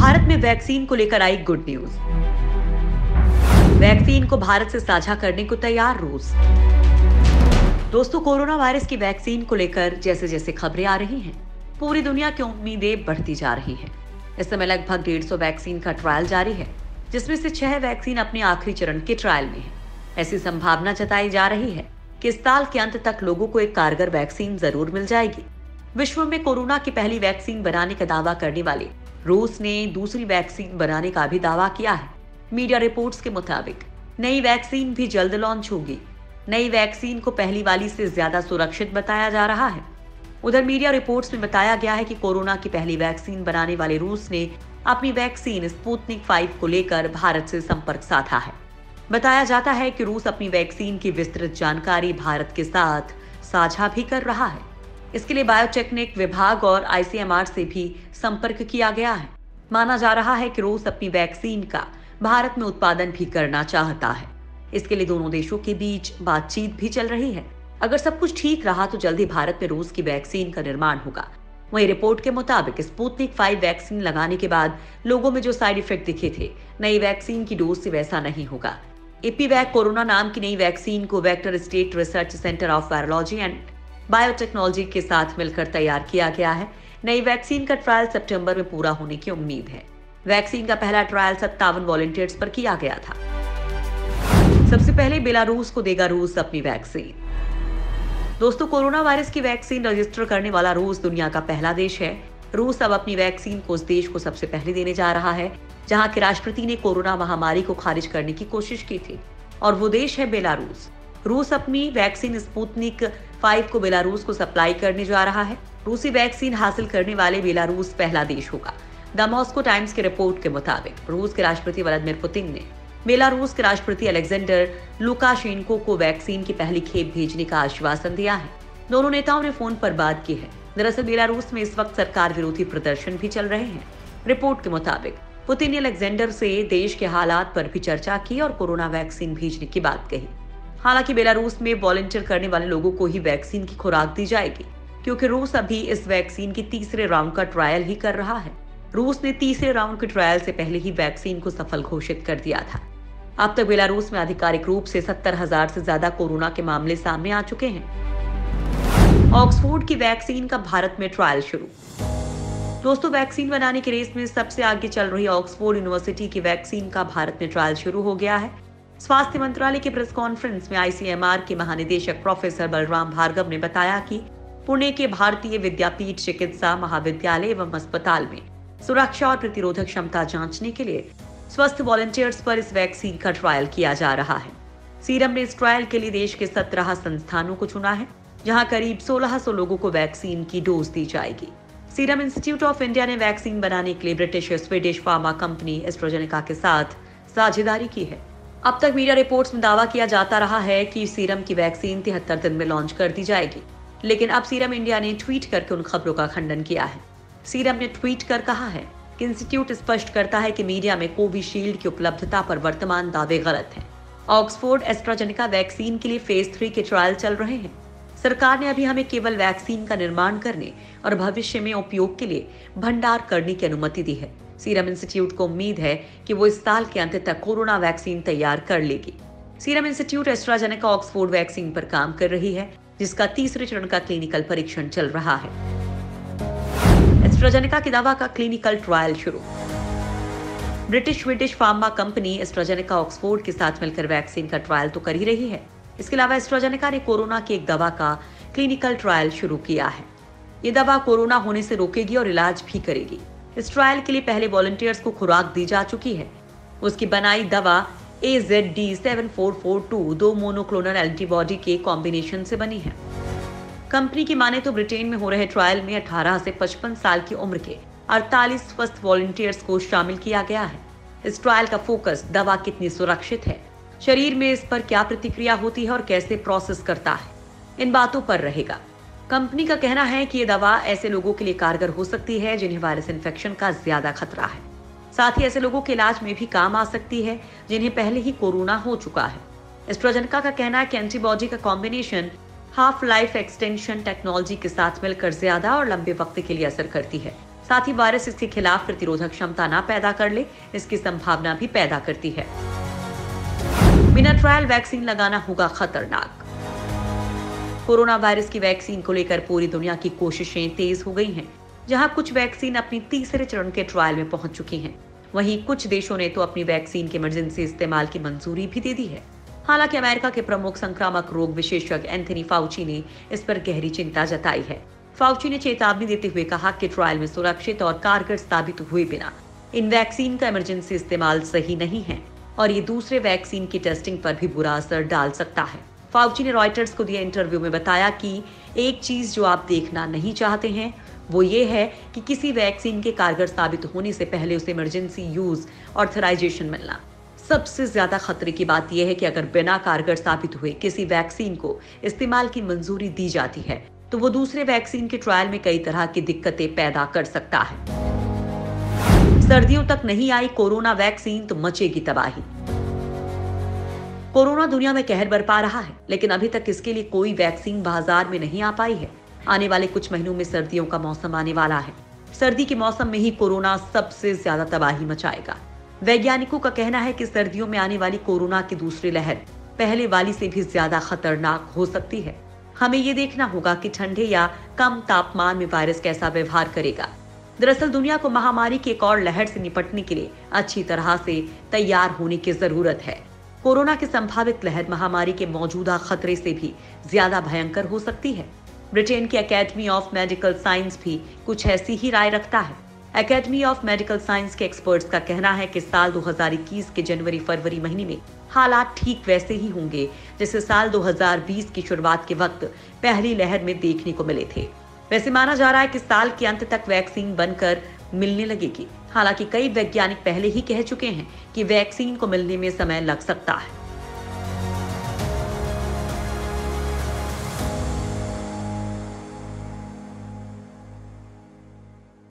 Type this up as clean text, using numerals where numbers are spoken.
भारत में वैक्सीन को लेकर आई गुड न्यूज। वैक्सीन को भारत से साझा करने को तैयार रूस। दोस्तों, कोरोना वायरस की वैक्सीन को लेकर जैसे जैसे खबरें आ रही हैं, पूरी दुनिया की उम्मीदें बढ़ती जा रही हैं। इस समय लगभग 150 वैक्सीन का ट्रायल जारी है, जिसमें से 6 वैक्सीन अपने आखिरी चरण के ट्रायल में है। ऐसी संभावना जताई जा रही है कि इस साल के अंत तक लोगों को एक कारगर वैक्सीन जरूर मिल जाएगी। विश्व में कोरोना की पहली वैक्सीन बनाने का दावा करने वाले रूस ने दूसरी वैक्सीन बनाने का भी दावा किया है। मीडिया रिपोर्ट्स के मुताबिक नई वैक्सीन भी जल्द लॉन्च होगी। नई वैक्सीन को पहली वाली से ज्यादा सुरक्षित बताया जा रहा है। उधर मीडिया रिपोर्ट्स में बताया गया है कि कोरोना की पहली वैक्सीन बनाने वाले रूस ने अपनी वैक्सीन स्पुतनिक 5 को लेकर भारत से संपर्क साधा है। बताया जाता है कि रूस अपनी वैक्सीन की विस्तृत जानकारी भारत के साथ साझा भी कर रहा है। इसके लिए बायोटेक्निक विभाग और आईसीएमआर से भी संपर्क किया गया है। माना जा रहा है कि रूस अपनी वैक्सीन का भारत में उत्पादन भी करना चाहता है। इसके लिए दोनों देशों के बीच बातचीत भी चल रही है। अगर सब कुछ ठीक रहा तो जल्द ही भारत में रूस की वैक्सीन का निर्माण होगा। वहीं रिपोर्ट के मुताबिक स्पुतनिक 5 वैक्सीन लगाने के बाद लोगों में जो साइड इफेक्ट दिखे थे, नई वैक्सीन की डोज से वैसा नहीं होगा। एपीवैक कोरोना नाम की नई वैक्सीन को vector state research centre of virology and biotechnology के साथ मिलकर तैयार किया गया है। नई वैक्सीन का ट्रायल सितंबर में पूरा होने की उम्मीद है। वैक्सीन का पहला ट्रायल 57 वॉलंटियर्स पर किया गया था। सबसे पहले बेलारूस को देगा रूस अपनी वैक्सीन। दोस्तों, कोरोना वायरस की वैक्सीन रजिस्टर करने वाला रूस दुनिया का पहला देश है। रूस अब अपनी वैक्सीन को उस देश को सबसे पहले देने जा रहा है जहां के राष्ट्रपति ने कोरोना महामारी को खारिज करने की कोशिश की थी, और वो देश है बेलारूस। रूस अपनी वैक्सीन स्पुतनिक 5 को बेलारूस को सप्लाई करने जा रहा है। रूसी वैक्सीन हासिल करने वाले बेलारूस पहला देश होगा। द मॉस्को टाइम्स की रिपोर्ट के मुताबिक रूस के राष्ट्रपति व्लादिमीर पुतिन ने बेलारूस के राष्ट्रपति अलेक्जेंडर लुकाशेंको को वैक्सीन की पहली खेप भेजने का आश्वासन दिया है। दोनों नेताओं ने फोन पर बात की है। दरअसल बेलारूस में इस वक्त सरकार विरोधी प्रदर्शन भी चल रहे हैं। रिपोर्ट के मुताबिक पुतिन ने अलेक्जेंडर से देश के हालात पर भी चर्चा की और कोरोना वैक्सीन भेजने की बात कही। हालांकि बेलारूस में वॉलंटियर करने वाले लोगों को ही वैक्सीन की खुराक दी जाएगी, क्योंकि रूस अभी इस वैक्सीन की तीसरे राउंड का ट्रायल ही कर रहा है। रूस ने तीसरे राउंड के ट्रायल से पहले ही वैक्सीन को सफल घोषित कर दिया था। अब तक बेलारूस में आधिकारिक रूप से 70,000 से ज्यादा कोरोना के मामले सामने आ चुके हैं। ऑक्सफोर्ड की वैक्सीन का भारत में ट्रायल शुरू। दोस्तों, वैक्सीन बनाने की रेस में सबसे आगे चल रही ऑक्सफोर्ड यूनिवर्सिटी की वैक्सीन का भारत में ट्रायल शुरू हो गया है। स्वास्थ्य मंत्रालय की प्रेस कॉन्फ्रेंस में आईसीएमआर के महानिदेशक प्रोफेसर बलराम भार्गव ने बताया कि पुणे के भारतीय विद्यापीठ चिकित्सा महाविद्यालय एवं अस्पताल में सुरक्षा और प्रतिरोधक क्षमता जांचने के लिए स्वस्थ वॉलंटियर्स पर इस वैक्सीन का ट्रायल किया जा रहा है। सीरम ने इस ट्रायल के लिए देश के 17 संस्थानों को चुना है, जहां करीब 1600 लोगों को वैक्सीन की डोज दी जाएगी। सीरम इंस्टीट्यूट ऑफ इंडिया ने वैक्सीन बनाने के लिए British Swedish pharma company AstraZeneca के साथ साझेदारी की है। अब तक मीडिया रिपोर्ट्स में दावा किया जाता रहा है कि सीरम की वैक्सीन 73 दिन में लॉन्च कर दी जाएगी, लेकिन अब सीरम इंडिया ने ट्वीट करके उन खबरों का खंडन किया है। सीरम ने ट्वीट कर कहा है कि इंस्टीट्यूट स्पष्ट करता है कि मीडिया में कोविशील्ड की उपलब्धता पर वर्तमान दावे गलत हैं। ऑक्सफोर्ड एस्ट्राजेनेका वैक्सीन के लिए फेज 3 के ट्रायल चल रहे हैं। सरकार ने अभी हमें केवल वैक्सीन का निर्माण करने और भविष्य में उपयोग के लिए भंडार करने की अनुमति दी है। सीरम इंस्टीट्यूट को उम्मीद है कि वो इस साल के अंत तक कोरोना वैक्सीन तैयार कर लेगी। Serum institute AstraZeneca Oxford vaccine पर काम कर रही है, जिसका तीसरे चरण का क्लिनिकल परीक्षण चल रहा है। एस्ट्राजेनेका के दवा का क्लिनिकल ट्रायल शुरू। British Swedish pharma company AstraZeneca Oxford के साथ मिलकर वैक्सीन का ट्रायल तो कर ही रही है। इसके अलावा एस्ट्राजेनेका ने कोरोना की एक दवा का क्लिनिकल ट्रायल शुरू किया है। ये दवा कोरोना होने से रोकेगी और इलाज भी करेगी। इस ट्रायल के लिए पहले वॉलंटियर्स को खुराक दी जा चुकी है। उसकी बनाई दवा AZD7442 2 मोनोक्लोनल एंटीबॉडी के कॉम्बिनेशन से बनी है। कंपनी की माने तो ब्रिटेन में हो रहे ट्रायल में 18 से 55 साल की उम्र के 48 स्वस्थ वॉलंटियर्स को शामिल किया गया है। इस ट्रायल का फोकस दवा कितनी सुरक्षित है, शरीर में इस पर क्या प्रतिक्रिया होती है और कैसे प्रोसेस करता है, इन बातों पर रहेगा। कंपनी का कहना है कि ये दवा ऐसे लोगों के लिए कारगर हो सकती है जिन्हें वायरस इन्फेक्शन का ज्यादा खतरा है। साथ ही ऐसे लोगों के इलाज में भी काम आ सकती है जिन्हें पहले ही कोरोना हो चुका है। एस्ट्राजेनेका का कहना है कि एंटीबॉडी का combination half life extension technology के साथ मिलकर ज्यादा और लंबे वक्त के लिए असर करती है। साथ ही वायरस इसके खिलाफ प्रतिरोधक क्षमता न पैदा कर ले, इसकी संभावना भी पैदा करती है। बिना ट्रायल वैक्सीन लगाना होगा खतरनाक। कोरोना वायरस की वैक्सीन को लेकर पूरी दुनिया की कोशिशें तेज हो गई हैं। जहां कुछ वैक्सीन अपनी तीसरे चरण के ट्रायल में पहुंच चुकी हैं, वहीं कुछ देशों ने तो अपनी वैक्सीन के इमरजेंसी इस्तेमाल की मंजूरी भी दे दी है। हालांकि अमेरिका के प्रमुख संक्रामक रोग विशेषज्ञ एंथनी फाउची ने इस पर गहरी चिंता जताई है। फाउची ने चेतावनी देते हुए कहा कि ट्रायल में सुरक्षित और कारगर साबित हुए बिना इन वैक्सीन का इमरजेंसी इस्तेमाल सही नहीं है और ये दूसरे वैक्सीन की टेस्टिंग पर भी बुरा असर डाल सकता है। फाउची ने रॉयटर्स को दिए इंटरव्यू में बताया कि एक चीज जो आप देखना नहीं चाहते हैं वो ये है कि किसी वैक्सीन के कारगर साबित होने से पहले उसे इमरजेंसी यूज ऑथराइजेशन मिलना। सबसे ज्यादा खतरे की बात यह है कि अगर बिना कारगर साबित हुए किसी वैक्सीन को इस्तेमाल की मंजूरी दी जाती है तो वो दूसरे वैक्सीन के ट्रायल में कई तरह की दिक्कतें पैदा कर सकता है। सर्दियों तक नहीं आई कोरोना वैक्सीन तो मचेगी तबाही। कोरोना दुनिया में कहर बरपा रहा है, लेकिन अभी तक इसके लिए कोई वैक्सीन बाजार में नहीं आ पाई है। आने वाले कुछ महीनों में सर्दियों का मौसम आने वाला है। सर्दी के मौसम में ही कोरोना सबसे ज्यादा तबाही मचाएगा। वैज्ञानिकों का कहना है कि सर्दियों में आने वाली कोरोना की दूसरी लहर पहले वाली से भी ज्यादा खतरनाक हो सकती है। हमें ये देखना होगा कि ठंडे या कम तापमान में वायरस कैसा व्यवहार करेगा। दरअसल दुनिया को महामारी की एक और लहर से निपटने के लिए अच्छी तरह से तैयार होने की जरूरत है। कोरोना की संभावित लहर महामारी के मौजूदा खतरे से भी ज्यादा भयंकर हो सकती है। ब्रिटेन की एकेडमी ऑफ मेडिकल साइंस भी कुछ ऐसी ही राय रखता है। एकेडमी ऑफ मेडिकल साइंस के एक्सपर्ट्स का कहना है कि साल 2021 के जनवरी-फरवरी महीने में हालात ठीक वैसे ही होंगे जैसे साल 2020 की शुरुआत के वक्त पहली लहर में देखने को मिले थे। वैसे माना जा रहा है कि साल के अंत तक वैक्सीन बनकर मिलने लगेगी। हालांकि कई वैज्ञानिक पहले ही कह चुके हैं कि वैक्सीन को मिलने में समय लग सकता है।